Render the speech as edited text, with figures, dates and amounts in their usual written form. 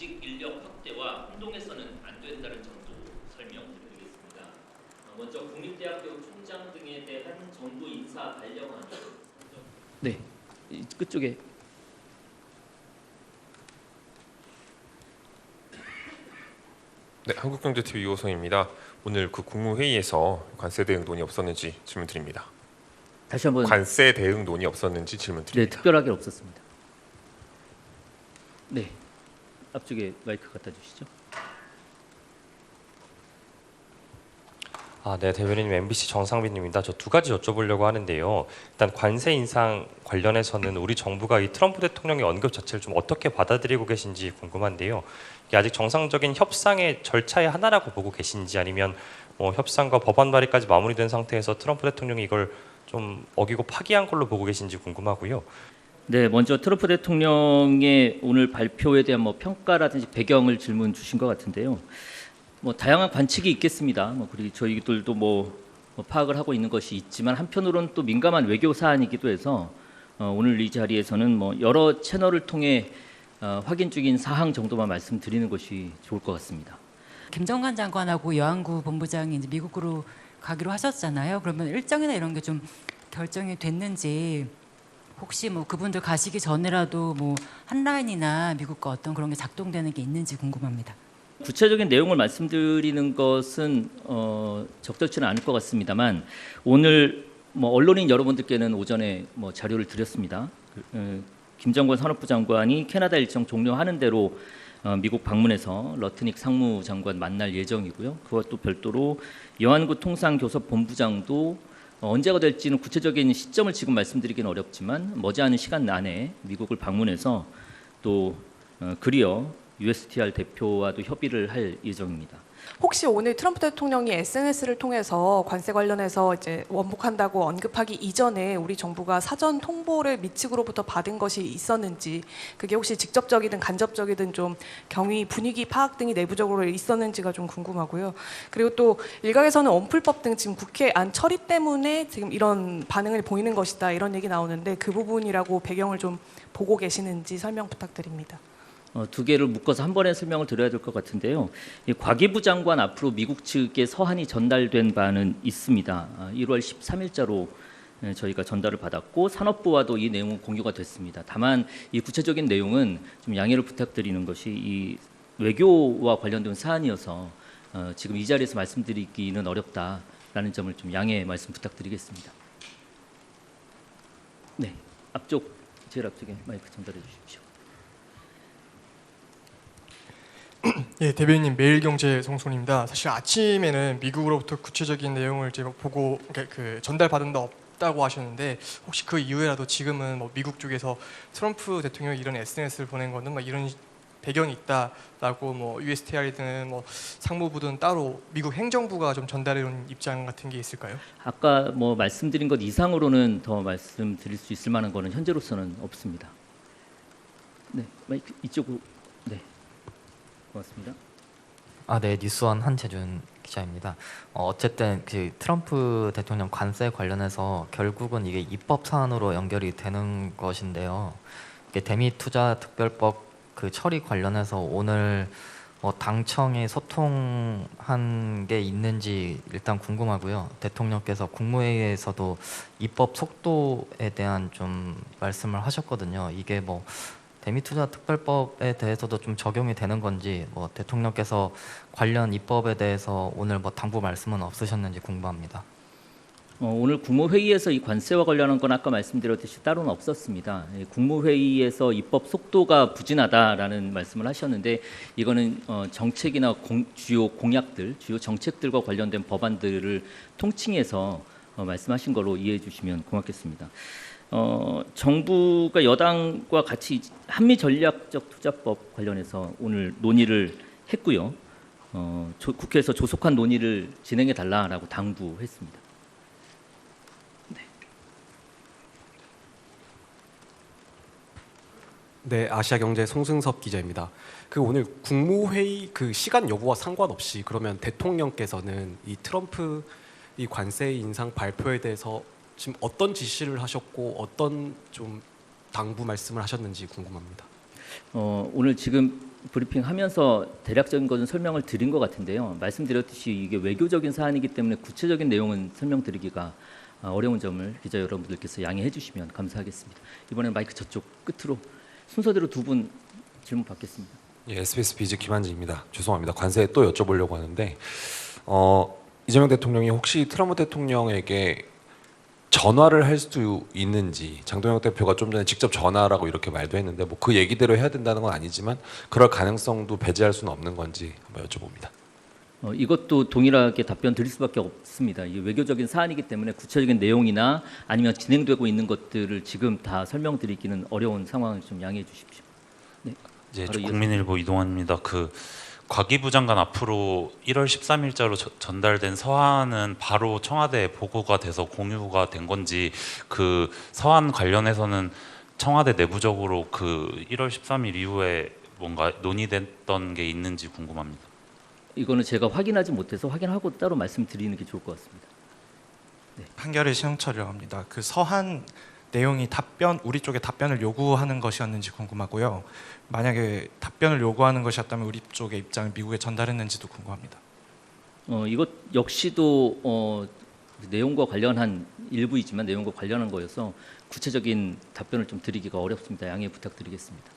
공직 인력 확대와 혼동해서는 안 된다는 점도 설명드리겠습니다. 먼저 국립대학교 총장 등에 대한 정부 인사 발령안. 네, 끝쪽에. 네, 한국경제TV 이호성입니다. 오늘 그 국무회의에서 관세 대응 논의 없었는지 질문드립니다. 다시 한번. 관세 대응 논의 없었는지 질문드립니다. 네, 특별하게 없었습니다. 네, 앞쪽에 마이크 갖다 주시죠. 네, 대변인님 MBC 정상빈입니다. 저 두 가지 여쭤보려고 하는데요. 일단 관세 인상 관련해서는 우리 정부가 이 트럼프 대통령의 언급 자체를 좀 어떻게 받아들이고 계신지 궁금한데요. 이게 아직 정상적인 협상의 절차의 하나라고 보고 계신지 아니면 협상과 법안 발의까지 마무리된 상태에서 트럼프 대통령이 이걸 좀 어기고 파기한 걸로 보고 계신지 궁금하고요. 네, 먼저 트럼프 대통령의 오늘 발표에 대한 평가라든지 배경을 질문 주신 것 같은데요. 다양한 관측이 있겠습니다. 그리고 저희들도 파악을 하고 있는 것이 있지만 한편으로는 또 민감한 외교 사안이기도 해서 오늘 이 자리에서는 여러 채널을 통해 확인 중인 사항 정도만 말씀드리는 것이 좋을 것 같습니다. 김정관 장관하고 여한구 본부장이 이제 미국으로 가기로 하셨잖아요. 그러면 일정이나 이런 게 좀 결정이 됐는지 혹시 그분들 가시기 전에라도 한라인이나 미국과 어떤 그런 게 작동되는 게 있는지 궁금합니다. 구체적인 내용을 말씀드리는 것은 적절치는 않을 것 같습니다만 오늘 언론인 여러분들께는 오전에 자료를 드렸습니다. 김정관 산업부 장관이 캐나다 일정 종료하는 대로 미국 방문해서 러트닉 상무장관 만날 예정이고요. 그와 또 별도로 여한구 통상교섭본부장도 언제가 될지는 구체적인 시점을 지금 말씀드리기는 어렵지만 머지않은 시간 안에 미국을 방문해서 또 그리어 USTR 대표와도 협의를 할 예정입니다. 혹시 오늘 트럼프 대통령이 SNS를 통해서 관세 관련해서 이제 원복한다고 언급하기 이전에 우리 정부가 사전 통보를 미 측으로부터 받은 것이 있었는지, 그게 혹시 직접적이든 간접적이든 좀 경위, 분위기 파악 등이 내부적으로 있었는지가 좀 궁금하고요. 그리고 또 일각에서는 언풀법 등 지금 국회 안 처리 때문에 지금 이런 반응을 보이는 것이다 이런 얘기 나오는데 그 부분이라고 배경을 좀 보고 계시는지 설명 부탁드립니다. 두 개를 묶어서 한 번에 설명을 드려야 될 것 같은데요. 과기부 장관 앞으로 미국 측에 서한이 전달된 바는 있습니다. 1월 13일자로 저희가 전달을 받았고 산업부와도 이 내용은 공유가 됐습니다. 다만 이 구체적인 내용은 좀 양해를 부탁드리는 것이 이 외교와 관련된 사안이어서 지금 이 자리에서 말씀드리기는 어렵다라는 점을 좀 양해 말씀 부탁드리겠습니다. 네, 제일 앞쪽에 마이크 전달해 주십시오. 예, 대변인님 매일경제 송송입니다. 사실 아침에는 미국으로부터 구체적인 내용을 제가 보고 전달받은 바 없다고 하셨는데 혹시 그 이후에라도 지금은 미국 쪽에서 트럼프 대통령이 이런 SNS를 보낸 거는 이런 배경이 있다라고 USTR이든 상무부든 따로 미국 행정부가 좀 전달해온 입장 같은 게 있을까요? 아까 말씀드린 것 이상으로는 더 말씀드릴 수 있을 만한 거는 현재로서는 없습니다. 네, 마이크 이쪽으로. 네. 고맙습니다. 네, 뉴스원 한재준 기자입니다. 어쨌든 그 트럼프 대통령 관세 관련해서 결국은 이게 입법 사안으로 연결이 되는 것인데요. 이게 대미투자특별법 그 처리 관련해서 오늘 당청에 소통한 게 있는지 일단 궁금하고요. 대통령께서 국무회의에서도 입법 속도에 대한 좀 말씀을 하셨거든요. 이게 대미투자특별법에 대해서도 좀 적용이 되는 건지 대통령께서 관련 입법에 대해서 오늘 당부 말씀은 없으셨는지 궁금합니다. 오늘 국무회의에서 이 관세와 관련한 건 아까 말씀드렸듯이 따로는 없었습니다. 국무회의에서 입법 속도가 부진하다라는 말씀을 하셨는데 이거는 정책이나 주요 공약들, 주요 정책들과 관련된 법안들을 통칭해서 말씀하신 걸로 이해해 주시면 고맙겠습니다. 정부가 여당과 같이 한미 전략적 투자법 관련해서 오늘 논의를 했고요. 국회에서 조속한 논의를 진행해 달라라고 당부했습니다. 네, 아시아경제 송승섭 기자입니다. 오늘 국무회의 시간 여부와 상관없이 그러면 대통령께서는 이 트럼프 이 관세 인상 발표에 대해서 지금 어떤 지시를 하셨고 어떤 좀 당부 말씀을 하셨는지 궁금합니다. 오늘 지금 브리핑하면서 대략적인 것은 설명을 드린 것 같은데요. 말씀드렸듯이 이게 외교적인 사안이기 때문에 구체적인 내용은 설명드리기가 어려운 점을 기자 여러분들께서 양해해 주시면 감사하겠습니다. 이번엔 마이크 저쪽 끝으로 순서대로 두 분 질문 받겠습니다. 예, SBS 비즈 김한지입니다. 죄송합니다. 관세에 또 여쭤보려고 하는데 이재명 대통령이 혹시 트럼프 대통령에게 전화를 할 수 있는지, 장동혁 대표가 좀 전에 직접 전화라고 이렇게 말도 했는데 뭐 그 얘기대로 해야 된다는 건 아니지만 그럴 가능성도 배제할 수는 없는 건지 한번 여쭤봅니다. 이것도 동일하게 답변 드릴 수밖에 없습니다. 이게 외교적인 사안이기 때문에 구체적인 내용이나 아니면 진행되고 있는 것들을 지금 다 설명드리기는 어려운 상황을 좀 양해해 주십시오. 네, 이제 바로 국민일보 이동환입니다. 과기부 장관 앞으로 1월 13일자로 전달된 서한은 바로 청와대에 보고가 돼서 공유가 된 건지, 그 서한 관련해서는 청와대 내부적으로 1월 13일 이후에 뭔가 논의됐던 게 있는지 궁금합니다. 이거는 제가 확인하지 못해서 확인하고 따로 말씀드리는 게 좋을 것 같습니다. 한겨레 신영철이라고 합니다. 그 서한 내용이 우리 쪽에 답변을 요구하는 것이었는지 궁금하고요. 만약에 답변을 요구하는 것이었다면 우리 쪽의 입장을 미국에 전달했는지도 궁금합니다. 이것 역시도 내용과 관련한 일부이지만 내용과 관련한 거여서 구체적인 답변을 좀 드리기가 어렵습니다. 양해 부탁드리겠습니다.